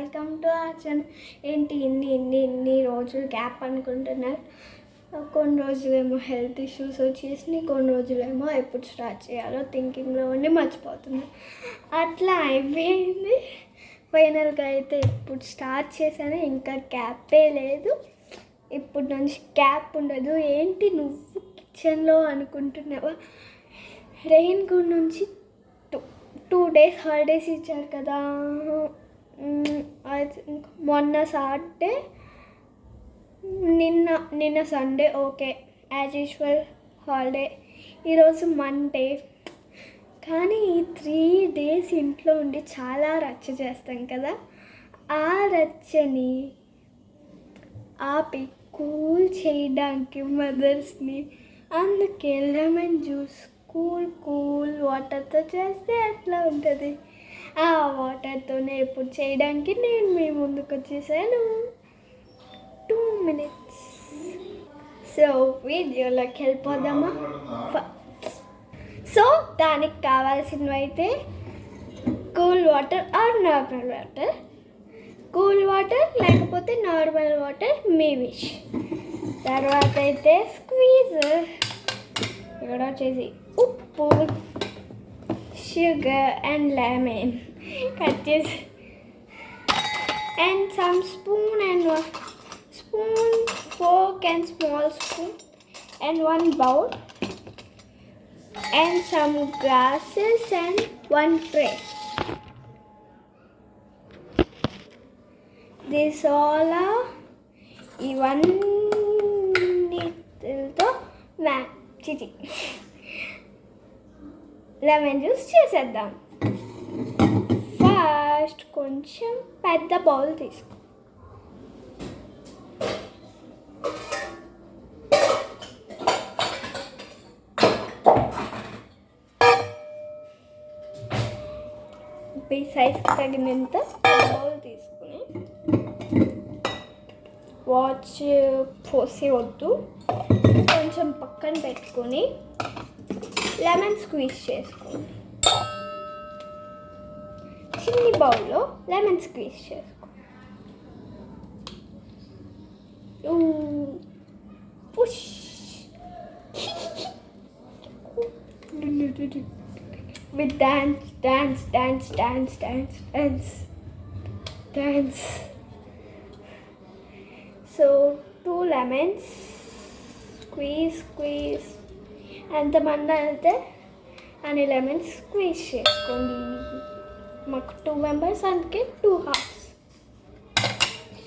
Welcome to our channel. ఏంటి ఇన్ని రోజులు గ్యాప్ అనుకుంటున్నారు. కొన్ని రోజులేమో హెల్త్ ఇష్యూస్ వచ్చేసినాయి, కొన్ని రోజులేమో ఎప్పుడు స్టార్ట్ చేయాలో థింకింగ్లో ఉండి మర్చిపోతున్నాను. అట్లా అయిపోయింది. ఫైనల్గా అయితే ఇప్పుడు స్టార్ట్ చేశాను. ఇంకా గ్యాపే లేదు. ఇప్పుడు నుంచి గ్యాప్ ఉండదు. ఏంటి నువ్వు కిచెన్లో అనుకుంటున్నావా? రెయిన్ గురించి 2 days హాలిడేస్ ఇచ్చారు కదా. మొన్న సాటర్డే, నిన్న Sunday okay as usual holiday. ఈరోజు మండే. కానీ ఈ 3 days ఇంట్లో ఉండి చాలా రచ్చ చేస్తాం కదా. ఆ రచ్చని ఆపి కూల్ చేయడానికి మదర్స్ని, అందుకే లెమన్ జ్యూస్ కూల్ వాటర్తో చేస్తే అట్లా ఉంటుంది. ఆ వాటర్తోనే ఇప్పుడు చేయడానికి నేను మీ ముందుకు వచ్చేసాను. 2 minutes. సో వీడియోలోకి వెళ్ళిపోదామా? సో దానికి కావాల్సినవి అయితే cool water or normal water, cool water లేకపోతే నార్మల్ వాటర్, మీ విష్. తర్వాత అయితే స్క్వీజర్, ఇక్కడ వచ్చేసి ఉప్పు, షుగర్ అండ్ లెమన్ కట్ చేసి, and some spoon and fork and small spoon and 1 bowl and some glasses and 1 tray. This all are ఇవన్నీతో lemon juice చేసేద్దాం. ఫస్ట్ కొంచెం పెద్ద బౌల్ తీసుకో. ఈ సైజ్కి తగినంత బౌల్ తీసుకుని, వాచ్ పోసి వద్దు, కొంచెం పక్కన పెట్టుకొని లెమన్ స్క్వీజ్ చేసుకోండి. చిన్ని బౌల్లో లెమన్ స్క్వీజ్ చేసుకో. Push. With dance. So 2 lemons, squeeze. ఎంతమంది అయితే అన్ని లెమన్స్ స్క్వీజ్ చేసుకోండి. మాకు 2 members, అందుకే 2 halves.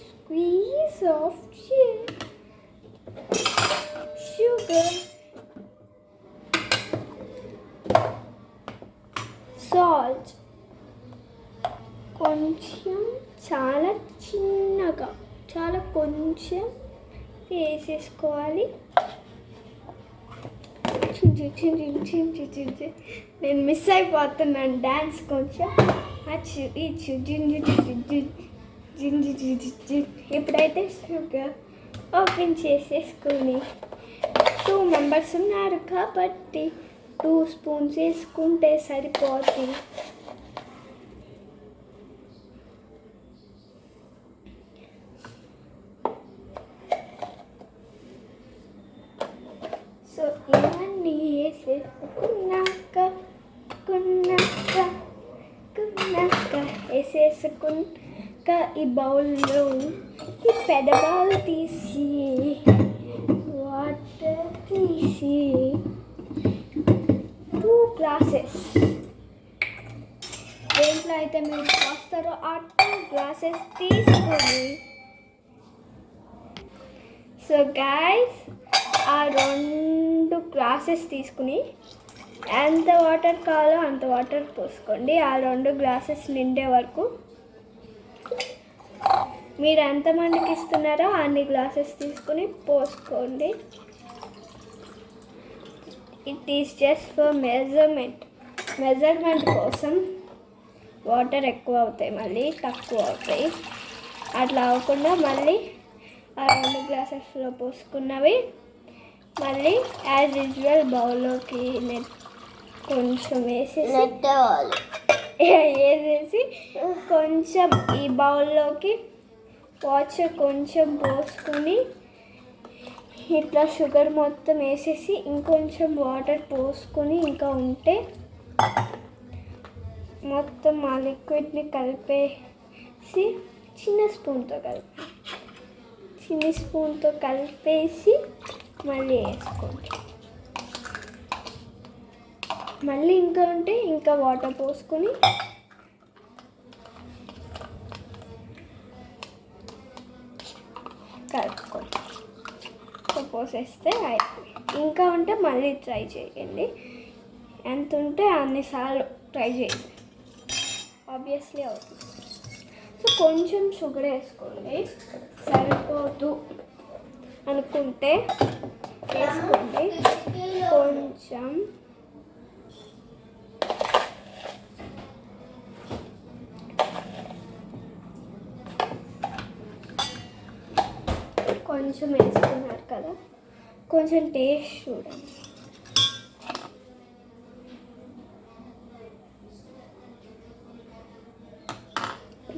Squeeze of sugar, salt, కొంచెం చాలా చిన్నగా, చాలా కొంచెం వేసేసుకోవాలి. నేను మిస్ అయిపోతున్నాను డ్యాన్స్ కొంచెం. ఇప్పుడైతే షుగర్ ఓపెన్ చేసేసుకొని, 2 members ఉన్నారు కాబట్టి 2 spoons వేసుకుంటే సరిపోతుంది. సో ఇవన్నీ వేసేసుకున్నాక ఈ బౌల్లో ఈ పెద్ద బౌల్ తీసి, వాటర్ తీసి, 2 glasses, దేంట్లో అయితే మీరు పోస్తారో ఆ 2 glasses తీసుకొని, సో గైస్ ఆ 2 glasses తీసుకుని ఎంత వాటర్ కావాలో అంత వాటర్ పోసుకోండి. ఆ 2 glasses నిండే వరకు. మీరు ఎంతమందికి ఇస్తున్నారో అన్ని గ్లాసెస్ తీసుకుని పోసుకోండి. It is just for measurement కోసం. వాటర్ ఎక్కువ అవుతాయి, మళ్ళీ తక్కువ అవుతాయి. అట్లా అవ్వకుండా మళ్ళీ ఆ 2 గ్లాసెస్లో పోసుకున్నవి మళ్ళీ యాజ్ యూజువల్ బౌల్లోకి కొంచెం వేసి వేసేసి కొంచెం ఈ బౌల్లోకి వాటర్ కొంచెం పోసుకొని ఇట్లా షుగర్ మొత్తం వేసేసి ఇంకొంచెం వాటర్ పోసుకొని ఇంకా ఉంటే మొత్తం ఆ లిక్విడ్ని కలిపేసి చిన్న స్పూన్తో కలిపేసి మళ్ళీ వేసుకోండి. మళ్ళీ ఇంకా ఉంటే ఇంకా వాటర్ పోసుకొని కలుపుకోండి. పోసేస్తే అయిపోయి. ఇంకా ఉంటే మళ్ళీ ట్రై చేయండి. ఎంత ఉంటే అన్నిసార్లు ట్రై చేయండి, ఆబ్వియస్లీ అవుతుంది. సో కొంచెం షుగర్ వేసుకోండి, సరిపోదు అనుకుంటే వేసుకోండి. కొంచెం వేసుకున్నారు కదా, కొంచెం టేస్ట్ చూడండి.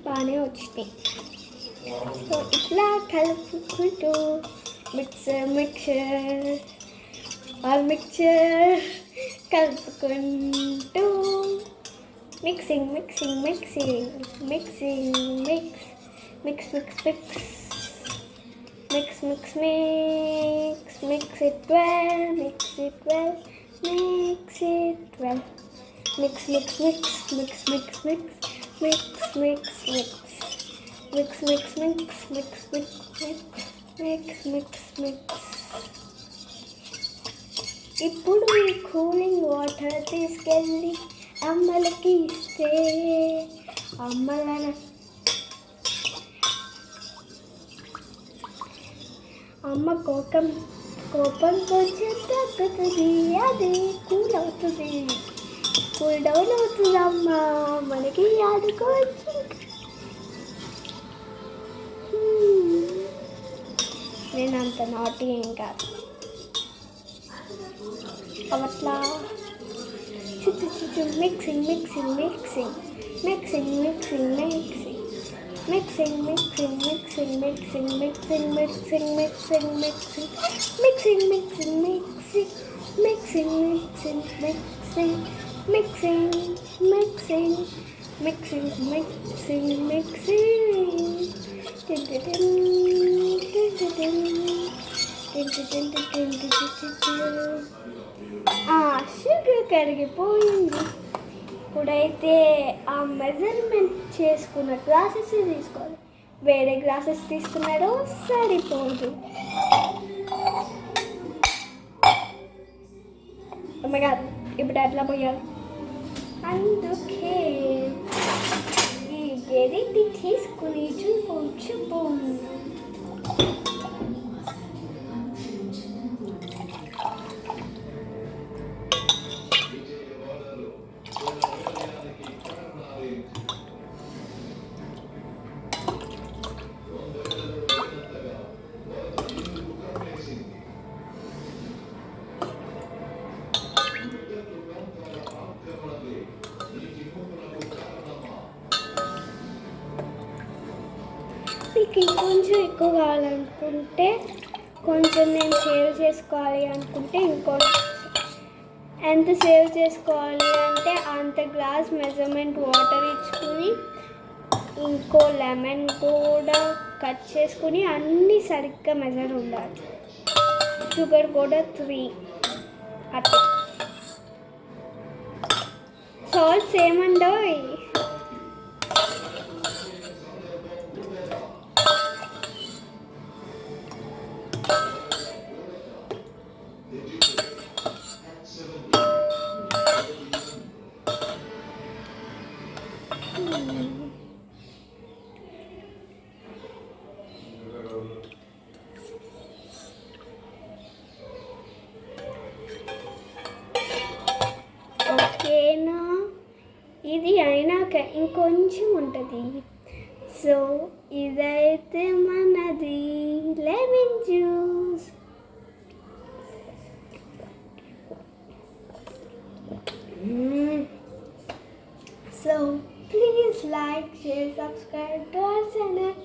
బాగానే వచ్చినాయి. సో ఇట్లా కలుపుకుంటూ మిక్చర్ కలుపుకుంటూ mixing mix it well, mix it well. Mix. ఇప్పుడు ఈ కూలింగ్ వాటర్ తీసుకెళ్ళి అమ్మలకి ఇస్తే అమ్మ కోపంతో తగ్గుతుంది, అది కూల్ డౌన్ అవుతుంది. అమ్మ మనకి ఆడుకోవచ్చు. నేను అంత నాటి ఏం కాదు అట్లా చుట్టూ మిక్సింగ్ షుగర్ కరిగిపోయింది. ఇప్పుడైతే ఆ మెజర్మెంట్ చేసుకున్న గ్లాసెస్ తీసుకోవాలి. వేరే గ్లాసెస్ తీసుకున్నారో సరిపోదు. ఇప్పుడు అట్లా పోయాలి. అందుకే ఈ గెరిటి తీసుకుని చూపు. మీకు ఇంకొంచెం ఎక్కువ కావాలనుకుంటే, కొంచెం నేను సేవ్ చేసుకోవాలి అనుకుంటే ఎంత సేవ్ చేసుకోవాలి అంటే అంత గ్లాస్ మెజర్మెంట్ వాటర్ ఇచ్చుకుని ఇంకో లెమన్ కూడా కట్ చేసుకుని అన్నీ సరిగ్గా మెజర్ ఉండాలి. షుగర్ కూడా 3 అట్లా. సాల్ట్స్ ఏమండో ఓకేనా? ఇది అయినాక ఇంకొంచెం ఉంటుంది. సో ఇదైతే మనది lemon juice. So please like, share, subscribe to our channel.